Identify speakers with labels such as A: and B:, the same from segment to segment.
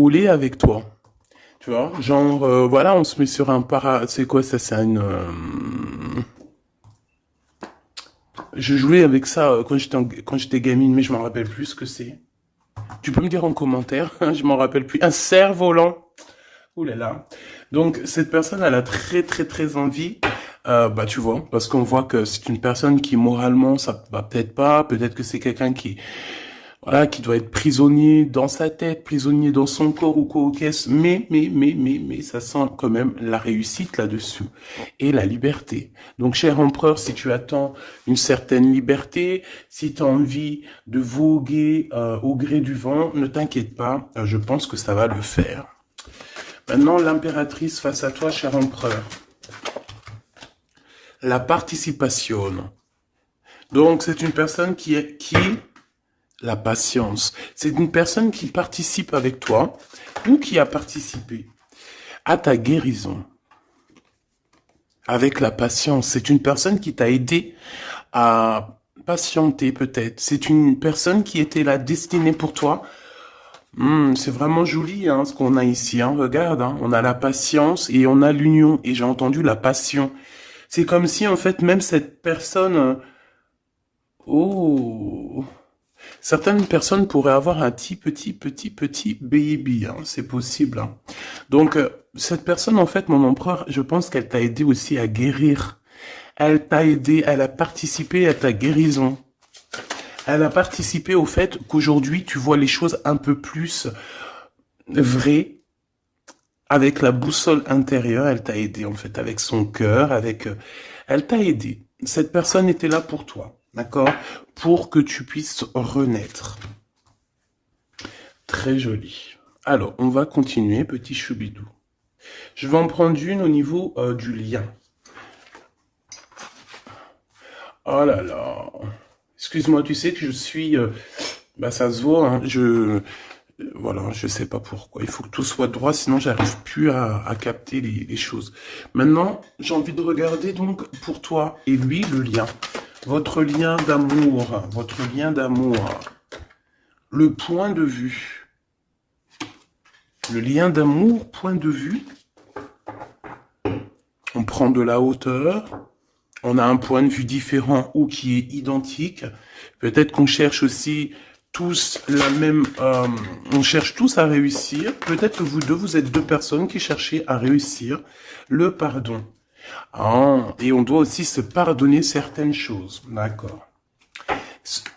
A: rouler avec toi. Tu vois, genre, voilà, on se met sur un c'est quoi ça, c'est une... Je jouais avec ça quand j'étais gamine, mais je m'en rappelle plus ce que c'est. Tu peux me dire en commentaire, je m'en rappelle plus. Un cerf-volant. Ouh là là. Donc, cette personne, elle a très très très envie, bah tu vois, parce qu'on voit que c'est une personne qui moralement, ça va peut-être pas, peut-être que c'est quelqu'un qui, voilà, qui doit être prisonnier dans sa tête, prisonnier dans son corps ou quoi, qu'est-ce, mais, ça sent quand même la réussite là-dessus et la liberté. Donc, cher empereur, si tu attends une certaine liberté, si tu as envie de voguer au gré du vent, ne t'inquiète pas, je pense que ça va le faire. Maintenant, l'impératrice face à toi, cher empereur. La participation. Donc, c'est une personne qui la patience. C'est une personne qui participe avec toi ou qui a participé à ta guérison. Avec la patience, c'est une personne qui t'a aidé à patienter peut-être. C'est une personne qui était là destinée pour toi. C'est vraiment joli hein, ce qu'on a ici. Hein. Regarde, hein, on a la patience et on a l'union. Et j'ai entendu la passion. C'est comme si en fait même cette personne... oh, certaines personnes pourraient avoir un petit baby, hein, c'est possible. Hein. Donc, cette personne, en fait, mon empereur, je pense qu'elle t'a aidé aussi à guérir. Elle t'a aidé, elle a participé à ta guérison. Elle a participé au fait qu'aujourd'hui, tu vois les choses un peu plus vraies. Avec la boussole intérieure, elle t'a aidé, en fait, avec son cœur, avec... elle t'a aidé. Cette personne était là pour toi, d'accord? Pour que tu puisses renaître. Très joli. Alors, on va continuer, petit choubidou. Je vais en prendre une au niveau du lien. Oh là là. Excuse-moi, tu sais que je suis... bah ça se voit, hein, voilà, je sais pas pourquoi. Il faut que tout soit droit, sinon j'arrive plus à capter les choses. Maintenant, j'ai envie de regarder donc pour toi et lui le lien. Votre lien d'amour, votre lien d'amour. Le point de vue. Le lien d'amour, point de vue. On prend de la hauteur. On a un point de vue différent ou qui est identique. Peut-être qu'on cherche aussi tous la même... on cherche tous à réussir. Peut-être que vous deux, vous êtes deux personnes qui cherchez à réussir le pardon. Ah, et on doit aussi se pardonner certaines choses. D'accord.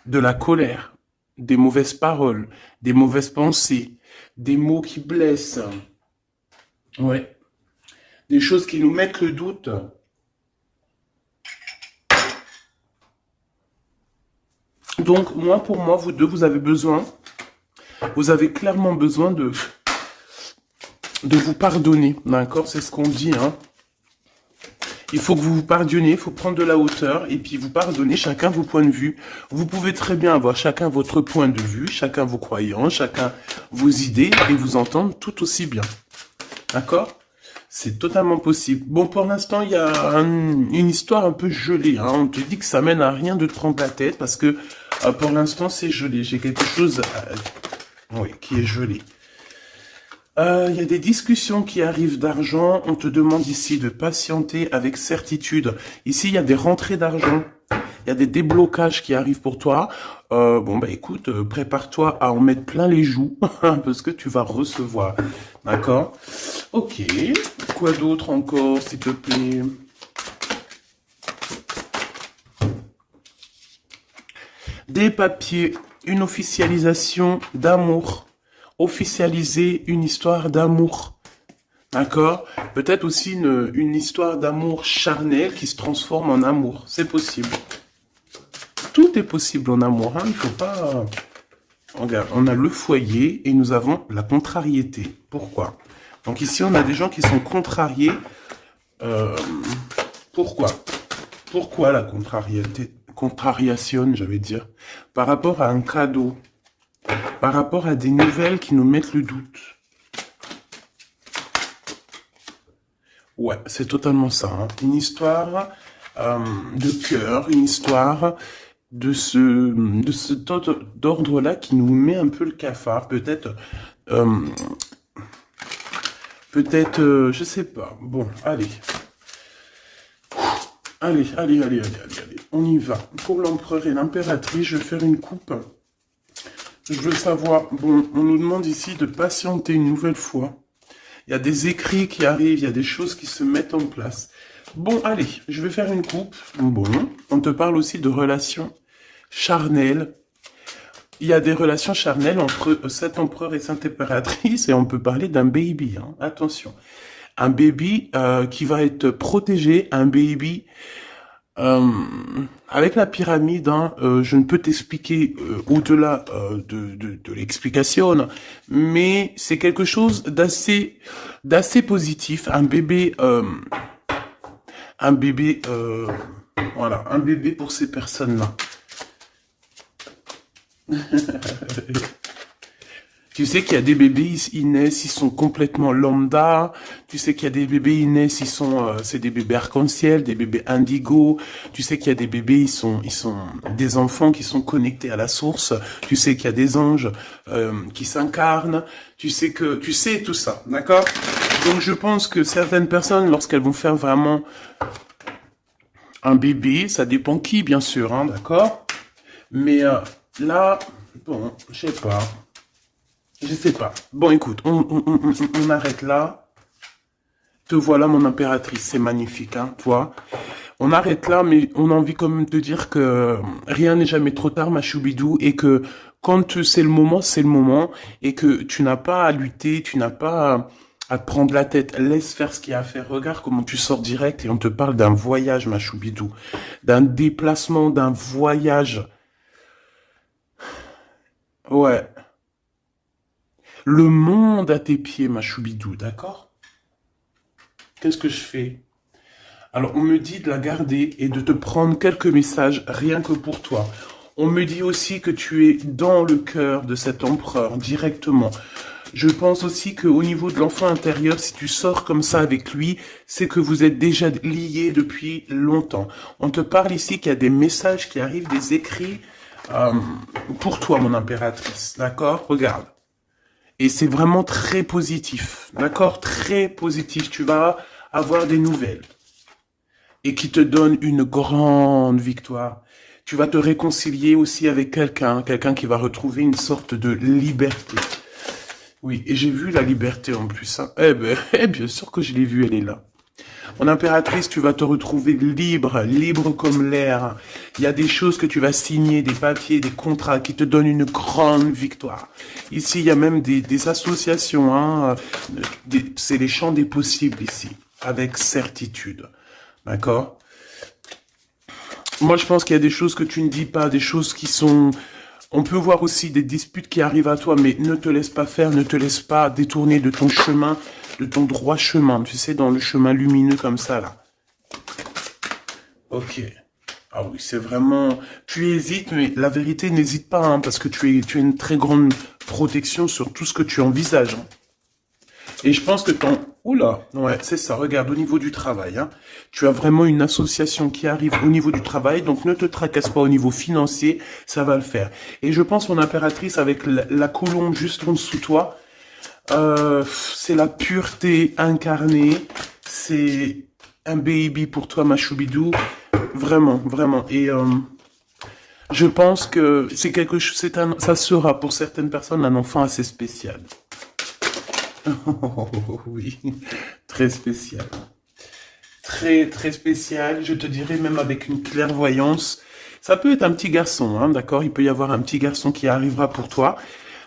A: De la colère, des mauvaises paroles, des mauvaises pensées, des mots qui blessent. Ouais. Des choses qui nous mettent le doute. Donc, moi, pour moi, vous deux, vous avez clairement besoin de vous pardonner, d'accord? C'est ce qu'on dit, hein. Il faut que vous vous pardonniez, il faut prendre de la hauteur et puis vous pardonner chacun vos points de vue. Vous pouvez très bien avoir chacun votre point de vue, chacun vos croyances, chacun vos idées et vous entendre tout aussi bien, d'accord? C'est totalement possible. Bon, pour l'instant, il y a une histoire un peu gelée. Hein. On te dit que ça mène à rien de te prendre la tête parce que pour l'instant, c'est gelé. J'ai quelque chose oui, qui est gelé. Il y a des discussions qui arrivent d'argent. On te demande ici de patienter avec certitude. Ici, il y a des rentrées d'argent. Il y a des déblocages qui arrivent pour toi. Bon, bah écoute, prépare-toi à en mettre plein les joues parce que tu vas recevoir. D'accord? Ok. Quoi d'autre encore, s'il te plaît? Des papiers, une officialisation d'amour. Officialiser une histoire d'amour. D'accord? Peut-être aussi une histoire d'amour charnel qui se transforme en amour. C'est possible. Tout est possible en amour. Hein. Il ne faut pas... Regarde, on a le foyer et nous avons la contrariété. Pourquoi? Donc ici, on a des gens qui sont contrariés. Pourquoi? Pourquoi la contrariation, j'allais dire, par rapport à un cadeau, par rapport à des nouvelles qui nous mettent le doute. Ouais, c'est totalement ça. Hein. Une histoire de cœur, une histoire de cet ordre-là qui nous met un peu le cafard. Peut-être Peut-être, je sais pas. Bon, allez. Allez. On y va. Pour l'empereur et l'impératrice, je vais faire une coupe. Je veux savoir, bon, on nous demande ici de patienter une nouvelle fois. Il y a des écrits qui arrivent, il y a des choses qui se mettent en place. Bon, allez, je vais faire une coupe. Bon, on te parle aussi de relations charnelles. Il y a des relations charnelles entre cet empereur et cette impératrice et on peut parler d'un baby, hein. Attention. Un baby qui va être protégé, un baby avec la pyramide, hein, je ne peux t'expliquer au-delà de l'explication, mais c'est quelque chose d'assez positif. Voilà, un bébé pour ces personnes-là. Tu sais qu'il y a des bébés, ils naissent, ils sont complètement lambda. Tu sais qu'il y a des bébés, ils naissent, c'est des bébés arc-en-ciel, des bébés indigo. Tu sais qu'il y a des bébés, ils sont des enfants qui sont connectés à la source. Tu sais qu'il y a des anges qui s'incarnent. Tu sais tout ça, d'accord? Donc je pense que certaines personnes, lorsqu'elles vont faire vraiment un bébé, ça dépend qui, bien sûr, hein, d'accord? Mais là, bon, je sais pas. Je sais pas. Bon, écoute, on arrête là. Te voilà, mon impératrice. C'est magnifique, hein, toi. On arrête là, mais on a envie quand même de dire que rien n'est jamais trop tard, ma choubidou, et que quand c'est le moment, et que tu n'as pas à lutter, tu n'as pas à te prendre la tête. Laisse faire ce qu'il y a à faire. Regarde comment tu sors direct et on te parle d'un voyage, ma choubidou. D'un déplacement, d'un voyage. Ouais. Le monde à tes pieds, ma choubidou, d'accord? Qu'est-ce que je fais? Alors, on me dit de la garder et de te prendre quelques messages rien que pour toi. On me dit aussi que tu es dans le cœur de cet empereur directement. Je pense aussi qu'au niveau de l'enfant intérieur, si tu sors comme ça avec lui, c'est que vous êtes déjà liés depuis longtemps. On te parle ici qu'il y a des messages qui arrivent, des écrits pour toi, mon impératrice, d'accord? Regarde. Et c'est vraiment très positif, d'accord? Très positif. Tu vas avoir des nouvelles. Et qui te donne une grande victoire. Tu vas te réconcilier aussi avec quelqu'un qui va retrouver une sorte de liberté. Oui, et j'ai vu la liberté en plus, hein. Bien sûr que je l'ai vue, elle est là. Mon impératrice, tu vas te retrouver libre comme l'air. Il y a des choses que tu vas signer, des papiers, des contrats qui te donnent une grande victoire. Ici, il y a même des associations, hein. C'est les champs des possibles ici, avec certitude. D'accord? Moi, je pense qu'il y a des choses que tu ne dis pas, des choses qui sont... On peut voir aussi des disputes qui arrivent à toi, mais ne te laisse pas faire, ne te laisse pas détourner de ton chemin, de ton droit chemin, tu sais, dans le chemin lumineux comme ça, là. Ok. Ah oui, c'est vraiment... Tu hésites, mais la vérité, n'hésite pas, hein, parce que tu as une très grande protection sur tout ce que tu envisages, hein. Et je pense que ton... Oula, ouais, c'est ça, regarde, au niveau du travail, hein, tu as vraiment une association qui arrive au niveau du travail, donc ne te tracasse pas au niveau financier, ça va le faire. Et je pense, mon impératrice, avec la colombe juste en dessous de toi, c'est la pureté incarnée, c'est un baby pour toi, ma choubidou, vraiment, vraiment. Et je pense que c'est quelque chose, ça sera pour certaines personnes un enfant assez spécial. Oh, oui, très spécial. Très, très spécial. Je te dirais même avec une clairvoyance. Ça peut être un petit garçon, hein, d'accord? Il peut y avoir un petit garçon qui arrivera pour toi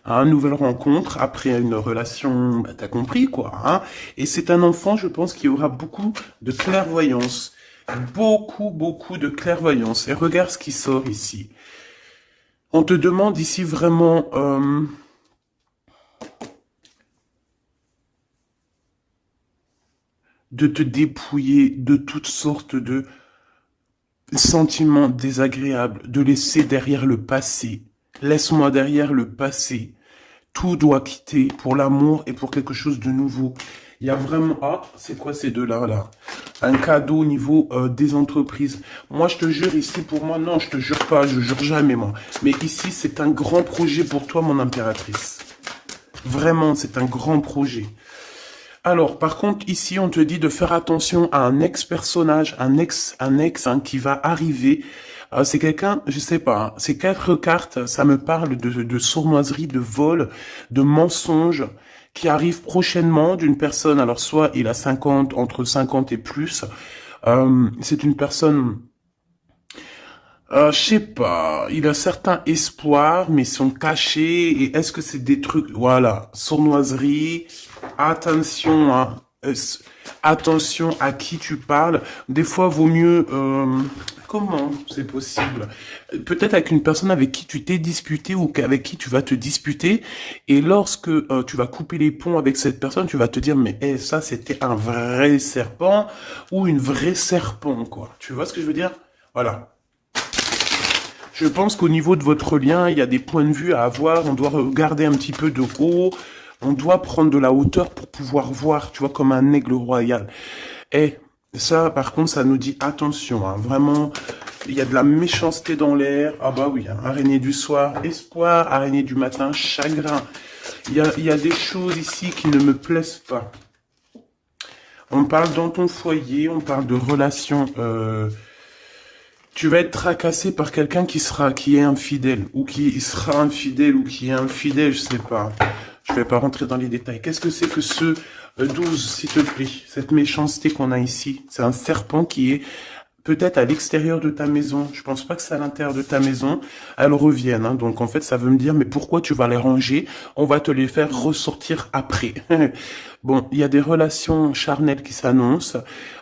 A: à une nouvelle rencontre, après une relation, bah, t'as compris, quoi, hein? Et c'est un enfant, je pense, qui aura beaucoup de clairvoyance. Beaucoup de clairvoyance. Et regarde ce qui sort ici. On te demande ici vraiment... de te dépouiller de toutes sortes de sentiments désagréables, de laisser derrière le passé. Laisse-moi derrière le passé. Tout doit quitter pour l'amour et pour quelque chose de nouveau. Il y a vraiment... Ah, c'est quoi ces deux-là, là? Un cadeau au niveau des entreprises. Moi, je te jure, ici, pour moi, non, je te jure pas, je jure jamais, moi. Mais ici, c'est un grand projet pour toi, mon impératrice. Vraiment, c'est un grand projet. Alors, par contre, ici, on te dit de faire attention à un ex-personnage, un ex hein, qui va arriver. C'est quelqu'un, je sais pas, hein, ces 4 cartes, ça me parle de sournoiserie, de vol, de mensonge qui arrive prochainement d'une personne. Alors, soit il a 50, entre 50 et plus. C'est une personne, je sais pas, il a certains espoirs, mais ils sont cachés. Et est-ce que c'est des trucs, voilà, sournoiserie, attention, hein, attention à qui tu parles. Des fois, vaut mieux, comment c'est possible? Peut-être avec une personne avec qui tu t'es disputé ou avec qui tu vas te disputer. Et lorsque tu vas couper les ponts avec cette personne, tu vas te dire, mais ça, c'était un vrai serpent ou une vraie serpent, quoi. Tu vois ce que je veux dire? Voilà. Je pense qu'au niveau de votre lien, il y a des points de vue à avoir. On doit regarder un petit peu de haut. On doit prendre de la hauteur pour pouvoir voir, tu vois, comme un aigle royal. Et ça, par contre, ça nous dit attention. Hein, vraiment, il y a de la méchanceté dans l'air. Ah bah oui, hein, araignée du soir, espoir. Araignée du matin, chagrin. Il y a des choses ici qui ne me plaisent pas. On parle dans ton foyer, on parle de relations... tu vas être tracassé par quelqu'un qui est infidèle, ou qui sera infidèle, ou qui est infidèle, je sais pas. Je vais pas rentrer dans les détails. Qu'est-ce que c'est que ce 12, s'il te plaît? Cette méchanceté qu'on a ici. C'est un serpent qui est peut-être à l'extérieur de ta maison. Je pense pas que c'est à l'intérieur de ta maison. Elles reviennent. Hein. Donc en fait, ça veut me dire, mais pourquoi tu vas les ranger? On va te les faire ressortir après. Bon, il y a des relations charnelles qui s'annoncent.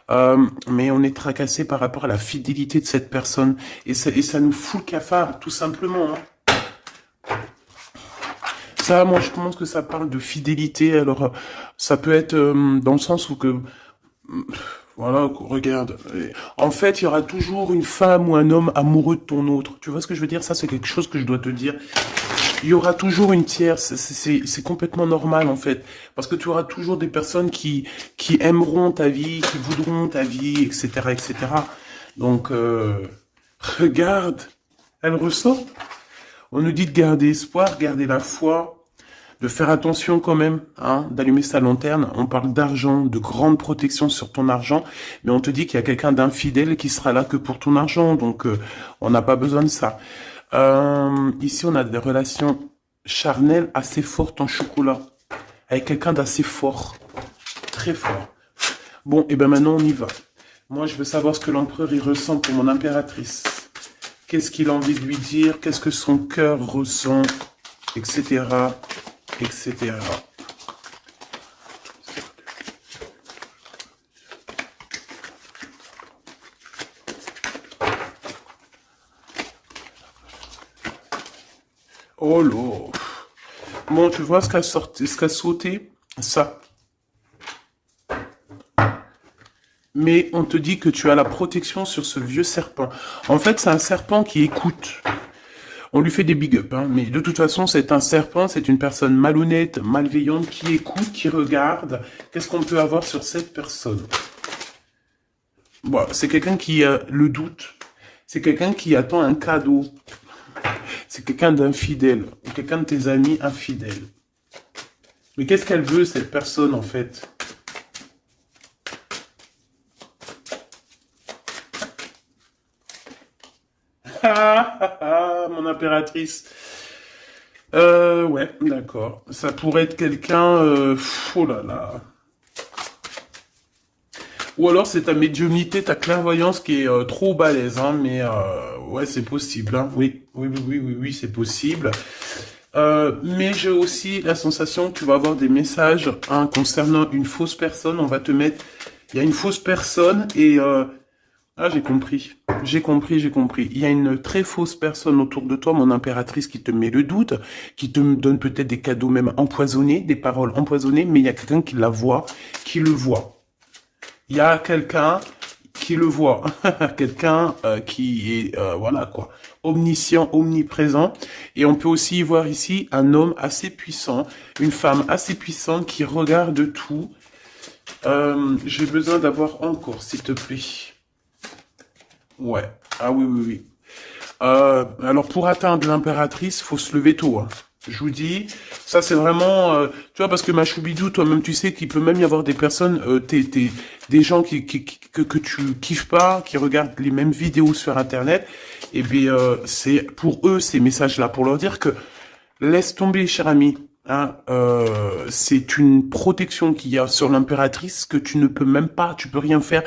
A: Mais on est tracassé par rapport à la fidélité de cette personne. Et ça nous fout le cafard, tout simplement. Hein. Ça, moi, je pense que ça parle de fidélité. Alors, ça peut être dans le sens où que... Voilà, regarde. En fait, il y aura toujours une femme ou un homme amoureux de ton autre. Tu vois ce que je veux dire? Ça, c'est quelque chose que je dois te dire. Il y aura toujours une tierce. C'est complètement normal, en fait. Parce que tu auras toujours des personnes qui aimeront ta vie, qui voudront ta vie, etc., etc. Donc, regarde. Elle ressort. On nous dit de garder espoir, garder la foi, de faire attention quand même, hein, d'allumer sa lanterne. On parle d'argent, de grande protection sur ton argent, mais on te dit qu'il y a quelqu'un d'infidèle qui sera là que pour ton argent, donc on n'a pas besoin de ça. Ici, on a des relations charnelles assez fortes en chocolat, avec quelqu'un d'assez fort, très fort. Bon, et ben maintenant on y va. Moi, je veux savoir ce que l'empereur y ressent pour mon impératrice. Qu'est-ce qu'il a envie de lui dire? Qu'est-ce que son cœur ressent? Etc. Etc. Oh là. Bon, tu vois ce qu'a sorti, ce qu'a sauté? Ça. Mais on te dit que tu as la protection sur ce vieux serpent. En fait, c'est un serpent qui écoute. On lui fait des big up, hein, mais de toute façon, c'est un serpent, c'est une personne malhonnête, malveillante, qui écoute, qui regarde. Qu'est-ce qu'on peut avoir sur cette personne? Bon, c'est quelqu'un qui a le doute. C'est quelqu'un qui attend un cadeau. C'est quelqu'un d'infidèle. Ou quelqu'un de tes amis infidèles. Mais qu'est-ce qu'elle veut, cette personne, en fait? Mon impératrice. Ouais, d'accord. Ça pourrait être quelqu'un... oh là là. Ou alors c'est ta médiumnité, ta clairvoyance qui est trop balèze, hein, mais ouais, c'est possible. Hein. Oui, oui, oui, oui, oui, oui, c'est possible. Mais j'ai aussi la sensation que tu vas avoir des messages hein, concernant une fausse personne. On va te mettre... Il y a une fausse personne et... ah, j'ai compris. J'ai compris, j'ai compris. Il y a une très fausse personne autour de toi, mon impératrice, qui te met le doute, qui te donne peut-être des cadeaux même empoisonnés, des paroles empoisonnées, mais il y a quelqu'un qui la voit, qui le voit. Il y a quelqu'un qui le voit. Quelqu'un qui est, voilà quoi, omniscient, omniprésent. Et on peut aussi y voir ici un homme assez puissant, une femme assez puissante qui regarde tout. J'ai besoin d'avoir encore, s'il te plaît. Ouais. Ah oui, oui, oui. Alors, pour atteindre l'impératrice, faut se lever tôt. Hein. Je vous dis, Ça, c'est vraiment, tu vois, parce que Machoubidou, toi-même, tu sais qu'il peut même y avoir des personnes, des gens que tu kiffes pas, qui regardent les mêmes vidéos sur Internet. Et bien, c'est pour eux ces messages-là, pour leur dire que laisse tomber, cher ami. Hein, c'est une protection qu'il y a sur l'impératrice que tu ne peux même pas, tu peux rien faire.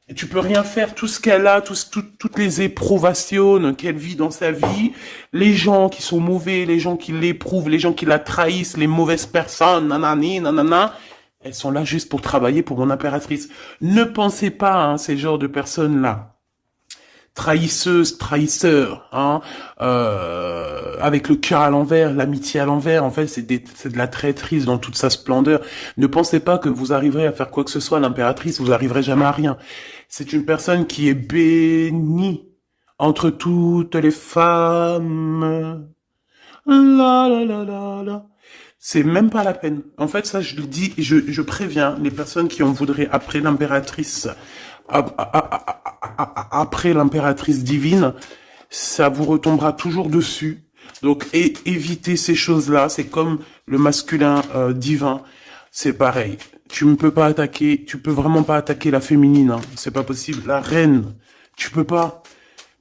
A: Et tu peux rien faire, tout ce qu'elle a, toutes les éprouvations qu'elle vit dans sa vie, les gens qui sont mauvais, les gens qui l'éprouvent, les gens qui la trahissent, les mauvaises personnes, nanani, nanana, elles sont là juste pour travailler pour mon impératrice. Ne pensez pas, hein, ces genres de personnes-là, trahisseuses, trahisseurs, hein, avec le cœur à l'envers, l'amitié à l'envers, en fait, c'est de la traîtrise dans toute sa splendeur. Ne pensez pas que vous arriverez à faire quoi que ce soit à l'impératrice, vous arriverez jamais à rien. C'est une personne qui est bénie entre toutes les femmes. La la la la la. C'est même pas la peine. En fait, ça, je le dis, je préviens les personnes qui en voudraient après l'impératrice, après l'impératrice divine, ça vous retombera toujours dessus. Donc, évitez ces choses-là. C'est comme le masculin divin. C'est pareil. Tu ne peux pas attaquer, tu peux vraiment pas attaquer la féminine. Hein. C'est pas possible. La reine, tu peux pas.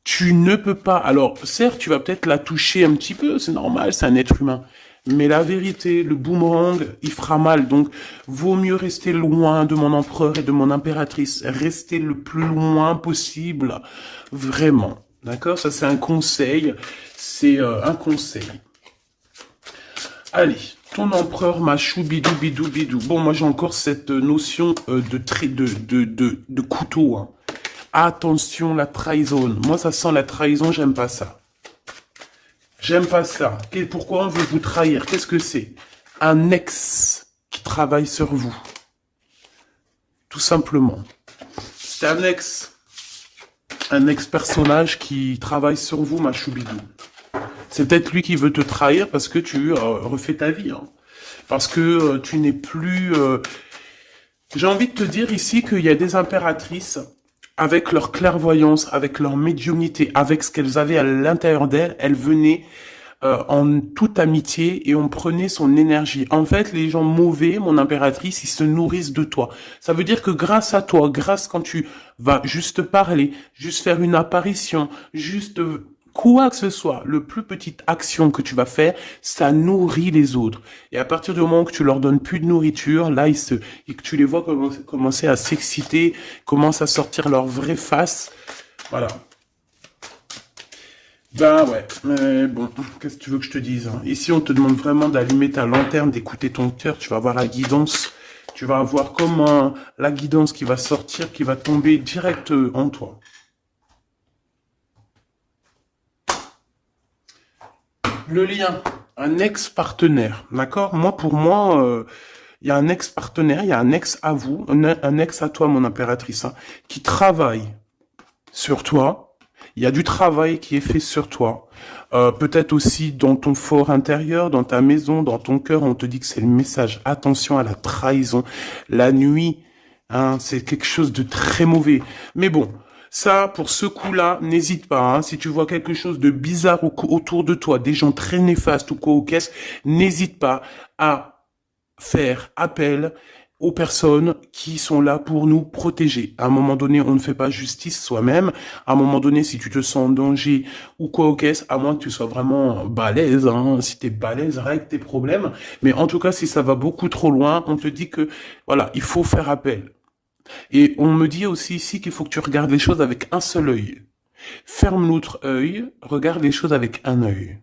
A: Tu ne peux pas. Alors, certes, tu vas peut-être la toucher un petit peu. C'est normal, c'est un être humain. Mais la vérité, le boomerang, il fera mal. Donc, vaut mieux rester loin de mon empereur et de mon impératrice. Rester le plus loin possible. Vraiment. D'accord? Ça, c'est un conseil. C'est un conseil. Allez. Ton empereur Machou, bidou, bidou, bidou. Bon, moi, j'ai encore cette notion de couteau. Hein. Attention, la trahison. Moi, ça sent la trahison, j'aime pas ça. J'aime pas ça. Pourquoi on veut vous trahir? Qu'est-ce que c'est? Un ex qui travaille sur vous. Tout simplement. C'est un ex-personnage qui travaille sur vous, ma choubidou. C'est peut-être lui qui veut te trahir parce que tu refais ta vie. Hein. Parce que tu n'es plus... J'ai envie de te dire ici qu'il y a des impératrices avec leur clairvoyance, avec leur médiumnité, avec ce qu'elles avaient à l'intérieur d'elles, elles venaient en toute amitié et on prenait son énergie. En fait, les gens mauvais, mon impératrice, ils se nourrissent de toi. Ça veut dire que grâce à toi, grâce quand tu vas juste parler, juste faire une apparition, juste quoi que ce soit, le plus petite action que tu vas faire, ça nourrit les autres. Et à partir du moment que tu leur donnes plus de nourriture, là, et que tu les vois commencer à s'exciter, commencent à sortir leur vraie face. Voilà. Ben ouais, mais bon, qu'est-ce que tu veux que je te dise hein. Ici, on te demande vraiment d'allumer ta lanterne, d'écouter ton cœur, tu vas avoir la guidance, tu vas avoir comme la guidance qui va sortir, qui va tomber direct en toi. Le lien, un ex-partenaire, d'accord? Moi, pour moi, il y a un ex-partenaire, il y a un ex à vous, un ex à toi, mon impératrice, hein, qui travaille sur toi. Il y a du travail qui est fait sur toi. Peut-être aussi dans ton fort intérieur, dans ta maison, dans ton cœur, on te dit que c'est le message. Attention à la trahison. La nuit, hein, c'est quelque chose de très mauvais. Mais bon, ça, pour ce coup-là, n'hésite pas. Hein, si tu vois quelque chose de bizarre autour de toi, des gens très néfastes ou quoi ou qu'est-ce, n'hésite pas à faire appel aux personnes qui sont là pour nous protéger. À un moment donné, on ne fait pas justice soi-même. À un moment donné, si tu te sens en danger ou quoi au caisse, à moins que tu sois vraiment balèze, hein, si t'es balèze, règle tes problèmes. Mais en tout cas, si ça va beaucoup trop loin, on te dit que, voilà, il faut faire appel. Et on me dit aussi ici qu'il faut que tu regardes les choses avec un seul œil. Ferme l'autre œil, regarde les choses avec un œil.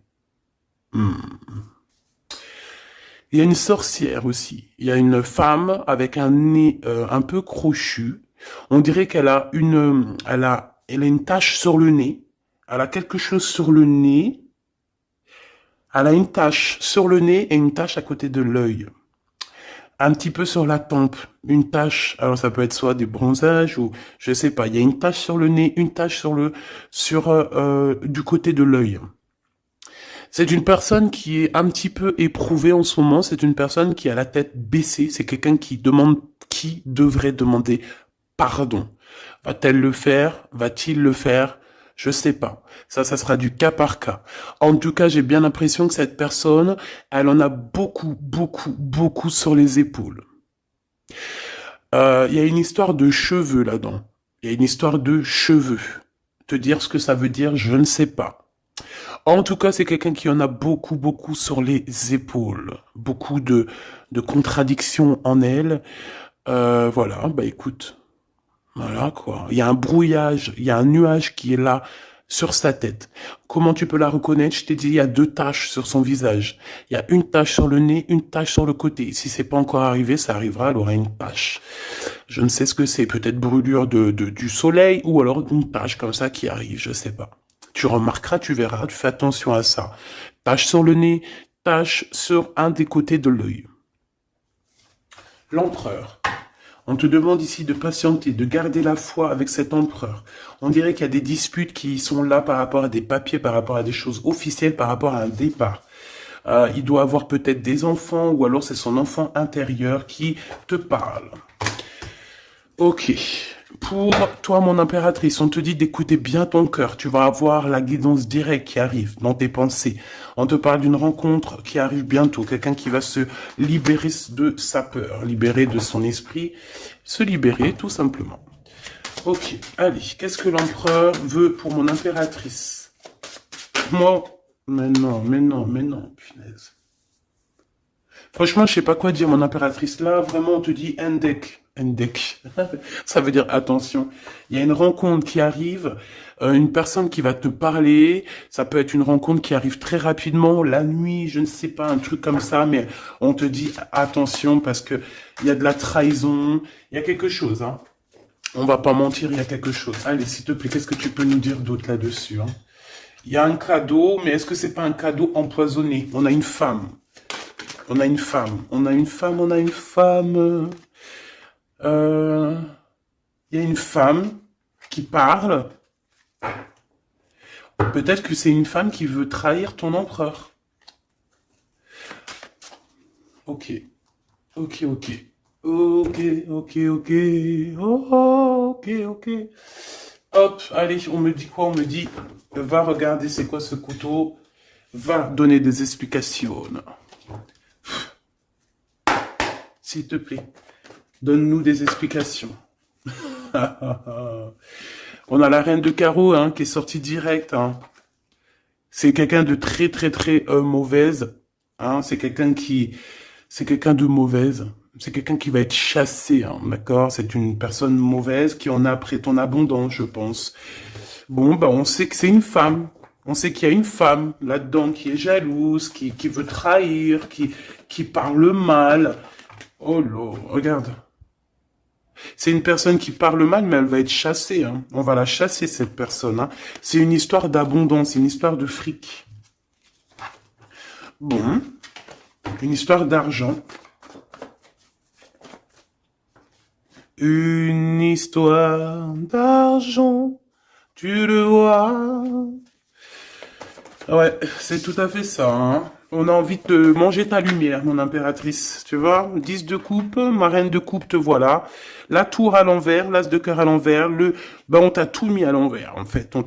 A: Il y a une sorcière aussi. Il y a une femme avec un nez un peu crochu. On dirait elle a une tache sur le nez. Elle a quelque chose sur le nez. Elle a une tache sur le nez et une tache à côté de l'œil. Un petit peu sur la tempe, une tache. Alors ça peut être soit des bronzages ou je sais pas. Il y a une tache sur le nez, une tache du côté de l'œil. C'est une personne qui est un petit peu éprouvée en ce moment. C'est une personne qui a la tête baissée. C'est quelqu'un qui devrait demander pardon. Va-t-elle le faire? Va-t-il le faire? Je sais pas. Ça sera du cas par cas. En tout cas, j'ai bien l'impression que cette personne, elle en a beaucoup, beaucoup, beaucoup sur les épaules. Il y a une histoire de cheveux là-dedans. Il y a une histoire de cheveux. Te dire ce que ça veut dire, je ne sais pas. En tout cas, c'est quelqu'un qui en a beaucoup, beaucoup sur les épaules. Beaucoup de contradictions en elle. Voilà, bah écoute. Voilà quoi. Il y a un brouillage, il y a un nuage qui est là sur sa tête. Comment tu peux la reconnaître? Je t'ai dit, il y a 2 taches sur son visage. Il y a une tache sur le nez, une tache sur le côté. Si c'est pas encore arrivé, ça arrivera, elle aura une tache. Je ne sais ce que c'est. Peut-être brûlure du soleil ou alors une tache comme ça qui arrive, je sais pas. Tu remarqueras, tu verras, tu fais attention à ça. Tache sur le nez, tache sur un des côtés de l'œil. L'empereur. On te demande ici de patienter, de garder la foi avec cet empereur. On dirait qu'il y a des disputes qui sont là par rapport à des papiers, par rapport à des choses officielles, par rapport à un départ. Il doit avoir peut-être des enfants ou alors c'est son enfant intérieur qui te parle. Ok. Pour toi, mon impératrice, on te dit d'écouter bien ton cœur. Tu vas avoir la guidance directe qui arrive dans tes pensées. On te parle d'une rencontre qui arrive bientôt. Quelqu'un qui va se libérer de sa peur, libérer de son esprit, se libérer tout simplement. Ok, allez, qu'est-ce que l'empereur veut pour mon impératrice? Moi, mais non, punaise. Franchement, je sais pas quoi dire, mon impératrice. Là, vraiment, on te dit Endek. Endek. Ça veut dire attention. Il y a une rencontre qui arrive, une personne qui va te parler. Ça peut être une rencontre qui arrive très rapidement, la nuit, je ne sais pas, un truc comme ça, mais on te dit attention parce que il y a de la trahison, il y a quelque chose, hein. On va pas mentir, il y a quelque chose. Allez, s'il te plaît, qu'est-ce que tu peux nous dire d'autre là-dessus, hein? Il y a un cadeau, mais est-ce que c'est pas un cadeau empoisonné? On a une femme. On a une femme. Il y a une femme qui parle. Peut-être que c'est une femme qui veut trahir ton empereur. Ok. Ok. Hop, allez, on me dit quoi? On me dit, va regarder c'est quoi ce couteau. Va donner des explications. S'il te plaît, donne-nous des explications. On a la reine de carreau hein, qui est sortie direct. Hein. C'est quelqu'un de très mauvaise. Hein. C'est quelqu'un de mauvaise. C'est quelqu'un qui va être chassé. Hein, d'accord. C'est une personne mauvaise qui en a après ton abondance, je pense. Bon, bah on sait que c'est une femme. On sait qu'il y a une femme là-dedans qui est jalouse, qui veut trahir, qui parle mal. Oh là, regarde. C'est une personne qui parle mal, mais elle va être chassée. Hein. On va la chasser, cette personne. Hein. C'est une histoire d'abondance, une histoire de fric. Bon. Une histoire d'argent. Une histoire d'argent. Tu le vois. Ouais, c'est tout à fait ça. Hein. On a envie de manger ta lumière, mon impératrice. Tu vois, 10 de coupe, ma reine de coupe, te voilà. La tour à l'envers, l'as de cœur à l'envers, on t'a tout mis à l'envers, en fait.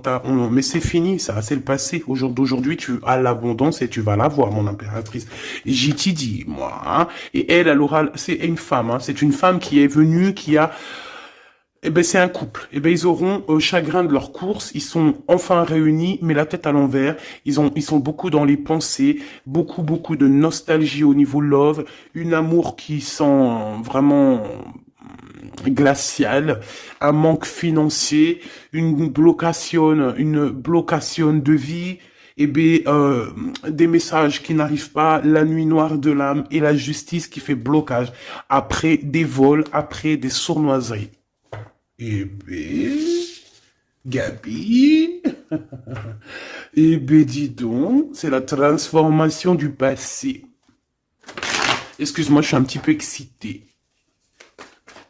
A: Mais c'est fini, ça, c'est le passé. D'aujourd'hui, tu as l'abondance et tu vas l'avoir, mon impératrice. J'y t'y dis, moi, hein. Et elle aura, c'est une femme, hein. C'est une femme qui est venue, qui a, c'est un couple. Ils auront chagrin de leur course. Ils sont enfin réunis, mais la tête à l'envers. Ils sont beaucoup dans les pensées, beaucoup de nostalgie au niveau love, une amour qui sent vraiment glacial, un manque financier, une blocation de vie. Des messages qui n'arrivent pas, la nuit noire de l'âme et la justice qui fait blocage après des vols, après des sournoiseries. Gabi, dis donc, c'est la transformation du passé. Excuse-moi, je suis un petit peu excité.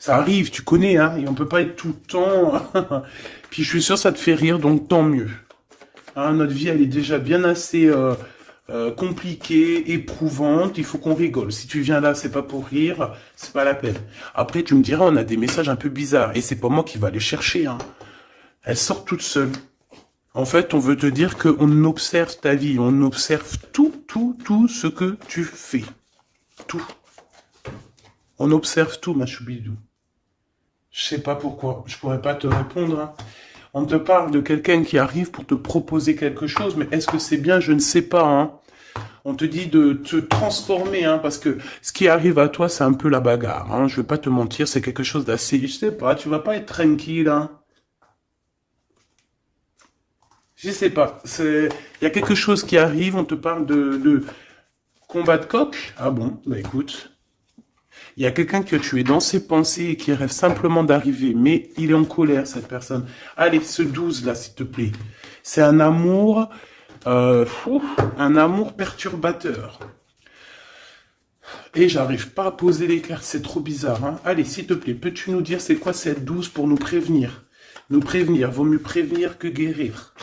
A: Ça arrive, tu connais, hein, et on peut pas être tout le temps. Puis je suis sûr que ça te fait rire, donc tant mieux. Hein, notre vie, elle est déjà bien assez compliquée, éprouvante. Il faut qu'on rigole. Si tu viens là, c'est pas pour rire, c'est pas la peine. Après, tu me diras, on a des messages un peu bizarres, et c'est pas moi qui va les chercher. Hein. Elle sort toute seule. En fait, on veut te dire qu'on observe ta vie, on observe tout ce que tu fais. Tout. On observe tout, ma choubidou. Je sais pas pourquoi, je pourrais pas te répondre. Hein. On te parle de quelqu'un qui arrive pour te proposer quelque chose, mais est-ce que c'est bien? Je ne sais pas. Hein. On te dit de te transformer, hein, parce que ce qui arrive à toi, c'est un peu la bagarre. Hein. Je vais pas te mentir, c'est quelque chose d'assez... Je sais pas, tu vas pas être tranquille. Hein. Je sais pas. Il y a quelque chose qui arrive, on te parle de combat de coq. Ah bon, bah écoute. Il y a quelqu'un que tu es dans ses pensées et qui rêve simplement d'arriver, mais il est en colère, cette personne. Allez, ce 12 là, s'il te plaît. C'est un amour perturbateur. Et j'arrive pas à poser les cartes, c'est trop bizarre. Hein. Allez, s'il te plaît, peux-tu nous dire c'est quoi cette 12 pour nous prévenir? Nous prévenir, vaut mieux prévenir que guérir.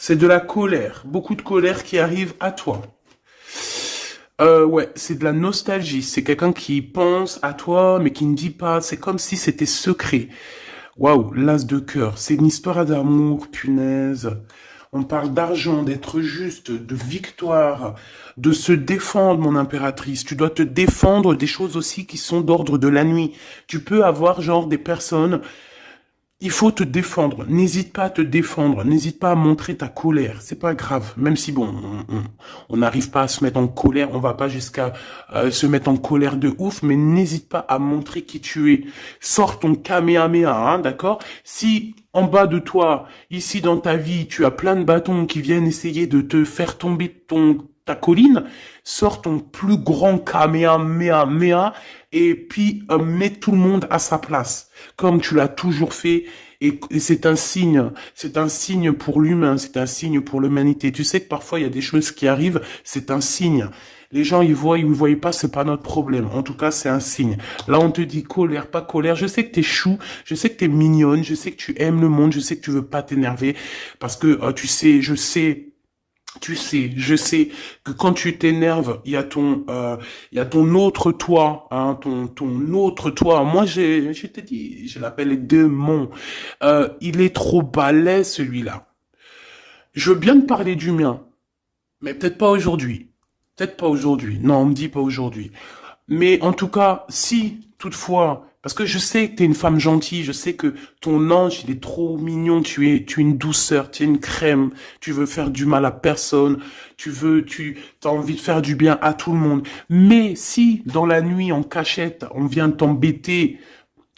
A: C'est de la colère, beaucoup de colère qui arrive à toi. Ouais, c'est de la nostalgie. C'est quelqu'un qui pense à toi, mais qui ne dit pas. C'est comme si c'était secret. Waouh, l'as de cœur. C'est une histoire d'amour, punaise. On parle d'argent, d'être juste, de victoire, de se défendre, mon impératrice. Tu dois te défendre des choses aussi qui sont d'ordre de la nuit. Tu peux avoir genre des personnes. Il faut te défendre. N'hésite pas à te défendre. N'hésite pas à montrer ta colère. C'est pas grave. Même si bon, on n'arrive pas à se mettre en colère, on va pas jusqu'à se mettre en colère de ouf, mais n'hésite pas à montrer qui tu es. Sors ton Kamehameha, hein, d'accord? Si en bas de toi, ici dans ta vie, tu as plein de bâtons qui viennent essayer de te faire tomber ta colline, sors ton plus grand Kamehameha et puis mets tout le monde à sa place, comme tu l'as toujours fait. Et c'est un signe pour l'humain, c'est un signe pour l'humanité. Tu sais que parfois il y a des choses qui arrivent, c'est un signe. Les gens ils voient, ils ne voient pas, c'est pas notre problème. En tout cas, c'est un signe. Là, on te dit colère, pas colère. Je sais que t'es chou, je sais que t'es mignonne, je sais que tu aimes le monde, je sais que tu veux pas t'énerver parce que tu sais, je sais. Je sais que quand tu t'énerves, il y a ton autre toi, hein, ton autre toi. Moi, je t'ai dit, je l'appelle démon. Il est trop balèze, celui-là. Je veux bien te parler du mien, mais peut-être pas aujourd'hui. Peut-être pas aujourd'hui. Non, on me dit pas aujourd'hui. Mais en tout cas, si toutefois, parce que je sais que tu es une femme gentille, je sais que ton ange, il est trop mignon, tu es une douceur, tu es une crème, tu veux faire du mal à personne, tu as envie de faire du bien à tout le monde. Mais si, dans la nuit, en cachette, on vient t'embêter,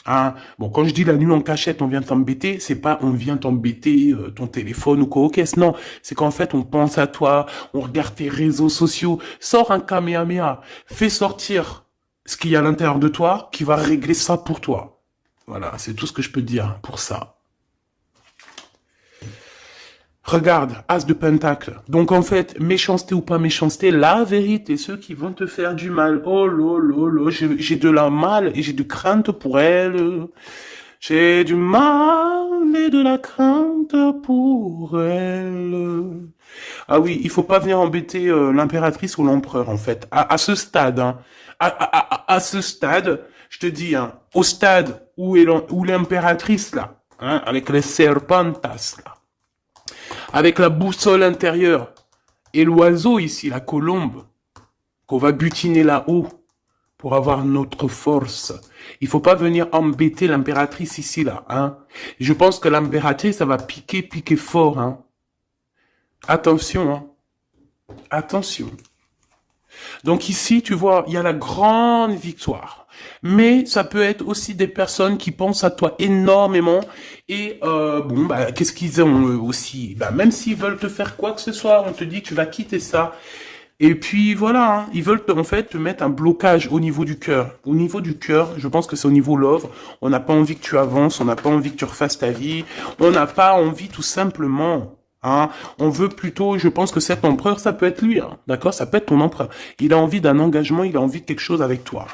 A: hein, bon, quand je dis la nuit en cachette, on vient t'embêter, c'est pas on vient t'embêter ton téléphone ou quoi, ok, non, c'est qu'en fait on pense à toi, on regarde tes réseaux sociaux, sors un Kamehameha, fais sortir ce qu'il y a à l'intérieur de toi qui va régler ça pour toi. Voilà, c'est tout ce que je peux dire pour ça. Regarde, As de Pentacle. Donc en fait, méchanceté ou pas méchanceté, la vérité, ceux qui vont te faire du mal, oh là, j'ai de la mal et j'ai de crainte pour elle. J'ai du mal et de la crainte pour elle. Ah oui, il faut pas venir embêter l'impératrice ou l'empereur en fait. À ce stade, hein, à ce stade, je te dis, hein, au stade où l'impératrice là, hein, avec les serpentas là, avec la boussole intérieure et l'oiseau ici, la colombe, qu'on va butiner là-haut pour avoir notre force. Il faut pas venir embêter l'impératrice ici là, hein. Je pense que l'impératrice, ça va piquer fort, hein. Attention, hein. Attention. Donc ici, tu vois, il y a la grande victoire. Mais ça peut être aussi des personnes qui pensent à toi énormément. Et bon, bah, qu'est-ce qu'ils ont aussi? Bah, même s'ils veulent te faire quoi que ce soit, on te dit que tu vas quitter ça. Et puis voilà, hein, ils veulent en fait te mettre un blocage au niveau du cœur. Au niveau du cœur, je pense que c'est au niveau love. On n'a pas envie que tu avances, on n'a pas envie que tu refasses ta vie. On n'a pas envie tout simplement. Hein, on veut plutôt, je pense que cet empereur, ça peut être lui, hein, d'accord, ça peut être ton empereur. Il a envie d'un engagement, il a envie de quelque chose avec toi.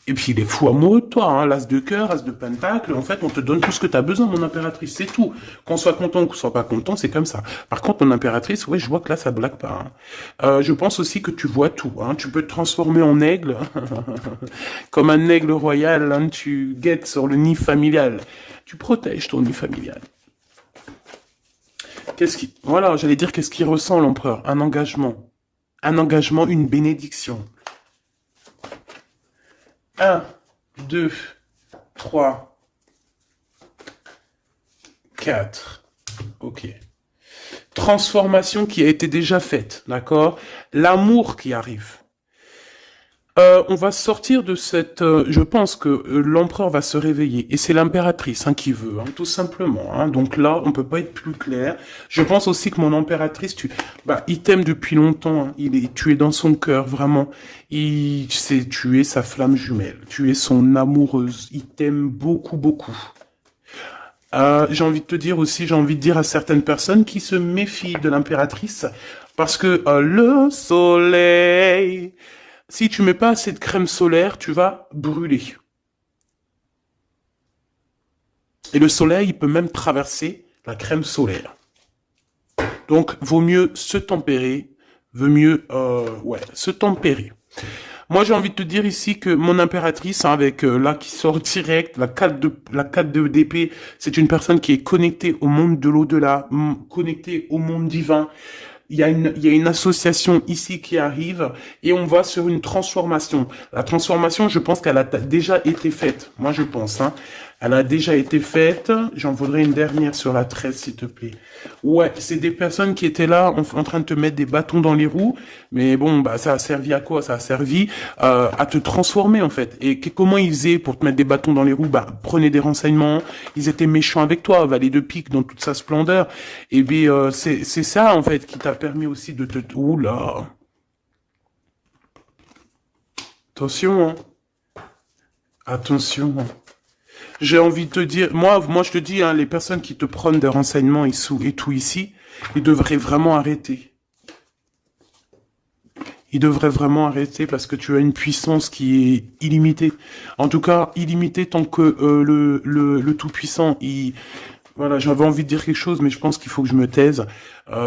A: Et puis, il est fou amoureux de toi, hein. L'as de cœur, as de pentacle. En fait, on te donne tout ce que tu as besoin, mon impératrice. C'est tout. Qu'on soit content ou qu'on soit pas content, c'est comme ça. Par contre, mon impératrice, ouais, je vois que là, ça blague pas, hein. Je pense aussi que tu vois tout, hein. Tu peux te transformer en aigle. Comme un aigle royal, hein. Tu guettes sur le nid familial. Tu protèges ton nid familial. Voilà, j'allais dire qu'est-ce qu'il ressent, l'empereur? Un engagement. Un engagement, une bénédiction. 1, 2, 3, 4. Ok. Transformation qui a été déjà faite, d'accord? L'amour qui arrive. On va sortir de cette... je pense que l'empereur va se réveiller. Et c'est l'impératrice, hein, qui veut, hein, tout simplement, hein. Donc là, on peut pas être plus clair. Je pense aussi que mon impératrice, il t'aime depuis longtemps, hein. Tu es dans son cœur, vraiment. Tu es sa flamme jumelle. Tu es son amoureuse. Il t'aime beaucoup, beaucoup. J'ai envie de te dire aussi, j'ai envie de dire à certaines personnes qui se méfient de l'impératrice, parce que le soleil... Si tu mets pas assez de crème solaire, tu vas brûler. Et le soleil, il peut même traverser la crème solaire. Donc, vaut mieux se tempérer, se tempérer. Moi, j'ai envie de te dire ici que mon impératrice, hein, avec là qui sort direct, la 4 d'épée, c'est une personne qui est connectée au monde de l'au-delà, connectée au monde divin. Il y a une association ici qui arrive et on va sur une transformation. La transformation, je pense qu'elle a déjà été faite. Moi, je pense, hein. Elle a déjà été faite. J'en voudrais une dernière sur la 13, s'il te plaît. Ouais, c'est des personnes qui étaient là en train de te mettre des bâtons dans les roues. Mais bon, ça a servi à quoi? Ça a servi à te transformer, en fait. Et comment ils faisaient pour te mettre des bâtons dans les roues? Prenez des renseignements. Ils étaient méchants avec toi, valet de pique dans toute sa splendeur. Et bien, c'est ça, en fait, qui t'a permis aussi de te... Oula. Attention, hein. Attention, hein. J'ai envie de te dire, moi je te dis, hein, les personnes qui te prennent des renseignements et tout ici, ils devraient vraiment arrêter. Ils devraient vraiment arrêter parce que tu as une puissance qui est illimitée. En tout cas, illimitée tant que le Tout-Puissant, voilà, j'avais envie de dire quelque chose, mais je pense qu'il faut que je me taise.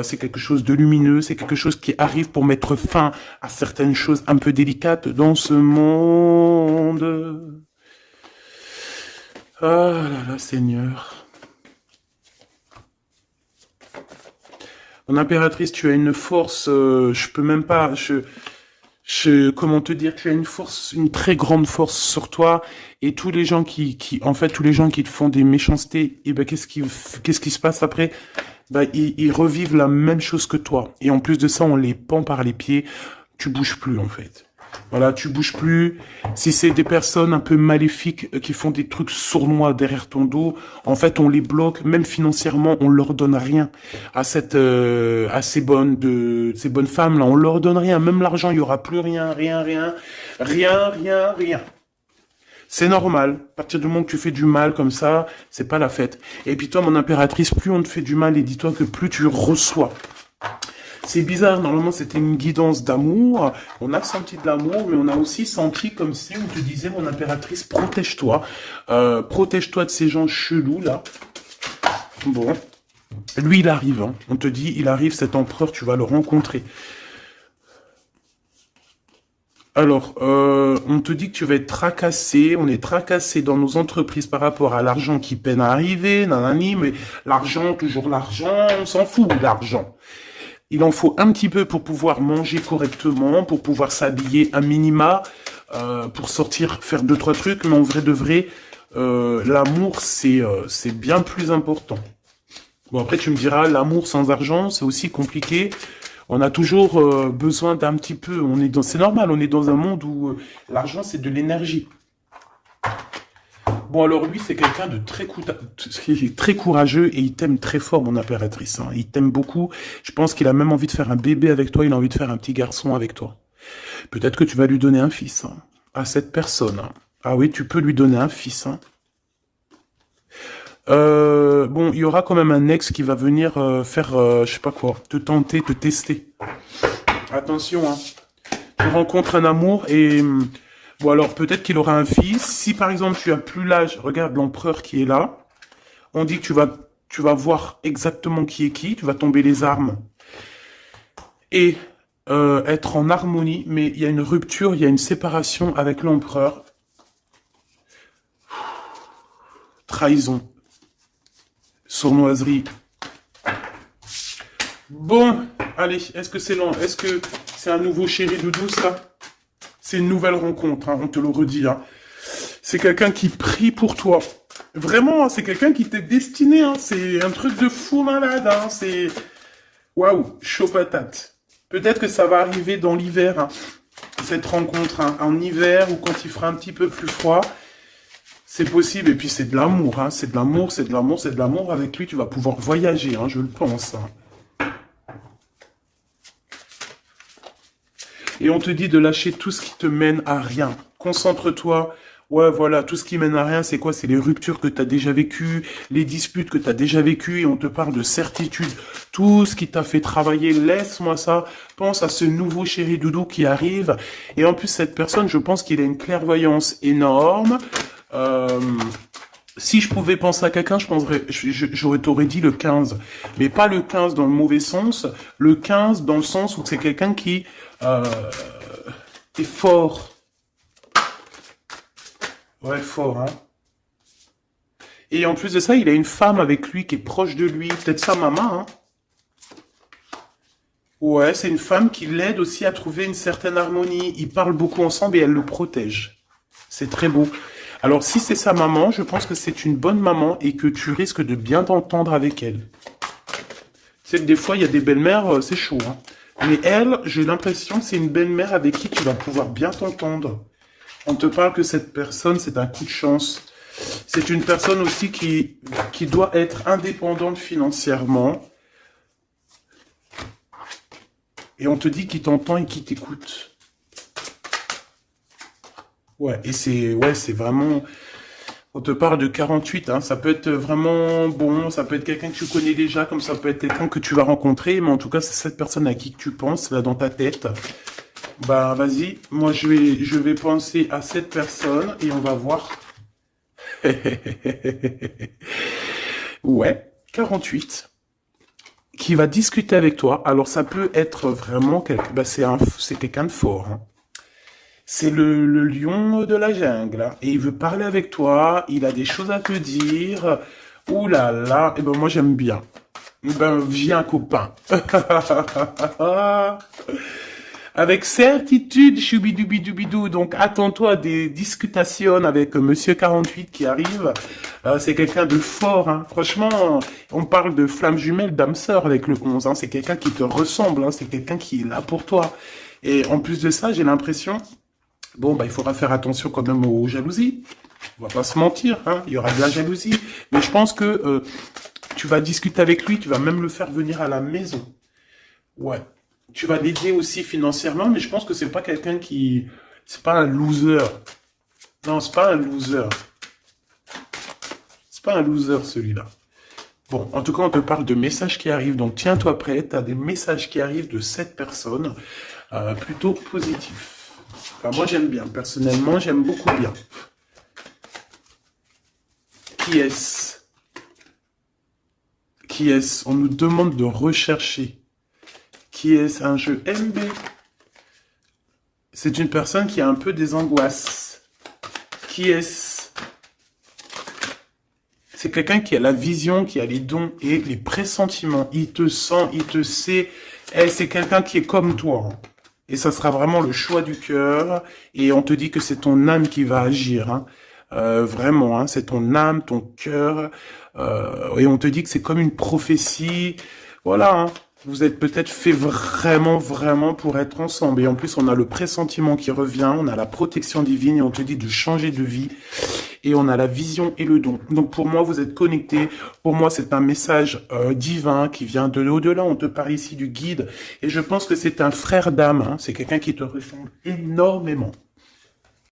A: C'est quelque chose de lumineux, c'est quelque chose qui arrive pour mettre fin à certaines choses un peu délicates dans ce monde. Ah là là, Seigneur. Mon impératrice, tu as une force, je peux même pas, comment te dire, tu as une force, une très grande force sur toi, et tous les gens tous les gens qui te font des méchancetés, et qu'est-ce qui se passe après? Ils revivent la même chose que toi. Et en plus de ça, on les pend par les pieds, tu bouges plus, en fait. Voilà, tu bouges plus. Si c'est des personnes un peu maléfiques qui font des trucs sournois derrière ton dos, en fait, on les bloque, même financièrement, on leur donne rien à ces bonnes femmes là, on leur donne rien, même l'argent, il y aura plus rien. C'est normal. À partir du moment que tu fais du mal comme ça, c'est pas la fête. Et puis toi, mon impératrice, plus on te fait du mal, et dis-toi que plus tu reçois. C'est bizarre, normalement c'était une guidance d'amour, on a senti de l'amour, mais on a aussi senti comme si on te disait, mon impératrice, protège-toi, protège-toi de ces gens chelous là. Bon, lui il arrive, hein. On te dit, il arrive, cet empereur, tu vas le rencontrer. Alors, on te dit que tu vas être tracassé, on est tracassé dans nos entreprises par rapport à l'argent qui peine à arriver, nanani, mais l'argent, toujours l'argent, on s'en fout de l'argent. Il en faut un petit peu pour pouvoir manger correctement, pour pouvoir s'habiller un minima, pour sortir, faire 2-3 trucs. Mais en vrai de vrai, l'amour, c'est bien plus important. Bon, après, tu me diras, l'amour sans argent, c'est aussi compliqué. On a toujours besoin d'un petit peu. C'est normal, on est dans un monde où l'argent, c'est de l'énergie. Bon, alors lui, c'est quelqu'un de très courageux et il t'aime très fort, mon impératrice, hein. Il t'aime beaucoup. Je pense qu'il a même envie de faire un bébé avec toi. Il a envie de faire un petit garçon avec toi. Peut-être que tu vas lui donner un fils, hein, à cette personne, hein. Ah oui, tu peux lui donner un fils, hein. Bon, il y aura quand même un ex qui va venir faire, je sais pas quoi, te tenter, te tester. Attention, hein. Tu rencontres un amour et... Ou alors peut-être qu'il aura un fils. Si par exemple tu as plus l'âge, regarde l'empereur qui est là. On dit que tu vas voir exactement qui est qui. Tu vas tomber les armes et être en harmonie. Mais il y a une rupture, il y a une séparation avec l'empereur. Trahison. Sournoiserie. Bon, allez, est-ce que c'est long? Est-ce que c'est un nouveau chéri doudou, ça? C'est une nouvelle rencontre, hein, on te le redit. Hein. C'est quelqu'un qui prie pour toi. Vraiment, hein, c'est quelqu'un qui t'est destiné. Hein. C'est un truc de fou malade. Hein. C'est... Waouh, chaud patate. Peut-être que ça va arriver dans l'hiver, hein, cette rencontre. Hein, en hiver ou quand il fera un petit peu plus froid. C'est possible. Et puis c'est de l'amour. Hein. C'est de l'amour, c'est de l'amour, c'est de l'amour. Avec lui, tu vas pouvoir voyager, hein, je le pense. Hein. Et on te dit de lâcher tout ce qui te mène à rien. Concentre-toi. Ouais, voilà, tout ce qui mène à rien, c'est quoi? C'est les ruptures que tu as déjà vécues, les disputes que tu as déjà vécues, et on te parle de certitude. Tout ce qui t'a fait travailler, laisse-moi ça. Pense à ce nouveau chéri doudou qui arrive. Et en plus, cette personne, je pense qu'il a une clairvoyance énorme. Si je pouvais penser à quelqu'un, t'aurais dit le 15. Mais pas le 15 dans le mauvais sens. Le 15 dans le sens où c'est quelqu'un qui est fort. Ouais, fort, hein. Et en plus de ça, il a une femme avec lui qui est proche de lui. Peut-être sa maman, hein. Ouais, c'est une femme qui l'aide aussi à trouver une certaine harmonie. Ils parlent beaucoup ensemble et elle le protège. C'est très beau. Alors, si c'est sa maman, je pense que c'est une bonne maman et que tu risques de bien t'entendre avec elle. C'est que des fois, il y a des belles-mères, c'est chaud, hein. Mais elle, j'ai l'impression que c'est une belle-mère avec qui tu vas pouvoir bien t'entendre. On te parle que cette personne, c'est un coup de chance. C'est une personne aussi qui doit être indépendante financièrement. Et on te dit qu'il t'entend et qu'il t'écoute. Ouais, et c'est vraiment... On te parle de 48, hein. Ça peut être vraiment bon, ça peut être quelqu'un que tu connais déjà, comme ça peut être quelqu'un que tu vas rencontrer, mais en tout cas, c'est cette personne à qui tu penses, là, dans ta tête. Bah, vas-y, moi, je vais penser à cette personne, et on va voir. Ouais, 48. Qui va discuter avec toi. Alors, ça peut être vraiment quelqu'un, bah, c'est quelqu'un de fort, hein. C'est le lion de la jungle, hein. Et il veut parler avec toi, il a des choses à te dire. Ouh là là, et ben moi j'aime bien. Ben viens copain. Avec certitude, choubidoubidou. Donc attends-toi à des discutations avec Monsieur 48 qui arrive. C'est quelqu'un de fort, hein. Franchement, on parle de flamme jumelle, d'âme sœur avec le 11, hein. C'est quelqu'un qui te ressemble, hein. C'est quelqu'un qui est là pour toi. Et en plus de ça, j'ai l'impression... Bon, bah, il faudra faire attention quand même aux jalousies. On va pas se mentir, hein. Il y aura de la jalousie. Mais je pense que tu vas discuter avec lui, tu vas même le faire venir à la maison. Ouais. Tu vas l'aider aussi financièrement, mais je pense que c'est pas quelqu'un qui... C'est pas un loser. Non, c'est pas un loser. C'est pas un loser, celui-là. Bon, en tout cas, on te parle de messages qui arrivent. Donc, tiens-toi prêt. Tu as des messages qui arrivent de cette personne. Plutôt positifs. Enfin, moi, j'aime bien. Personnellement, j'aime beaucoup bien. Qui est-ce? Qui est-ce? On nous demande de rechercher. Qui est-ce? Un jeu MB. C'est une personne qui a un peu des angoisses. Qui est-ce? C'est quelqu'un qui a la vision, qui a les dons et les pressentiments. Il te sent, il te sait. Et c'est quelqu'un qui est comme toi, hein. Et ça sera vraiment le choix du cœur. Et on te dit que c'est ton âme qui va agir, hein. Vraiment, hein, c'est ton âme, ton cœur. Et on te dit que c'est comme une prophétie. Voilà, hein. Vous êtes peut-être fait vraiment, vraiment pour être ensemble. Et en plus, on a le pressentiment qui revient, on a la protection divine et on te dit de changer de vie. Et on a la vision et le don. Donc pour moi, vous êtes connectés. Pour moi, c'est un message divin qui vient de l'au-delà. On te parle ici du guide. Et je pense que c'est un frère d'âme, hein. C'est quelqu'un qui te ressemble énormément.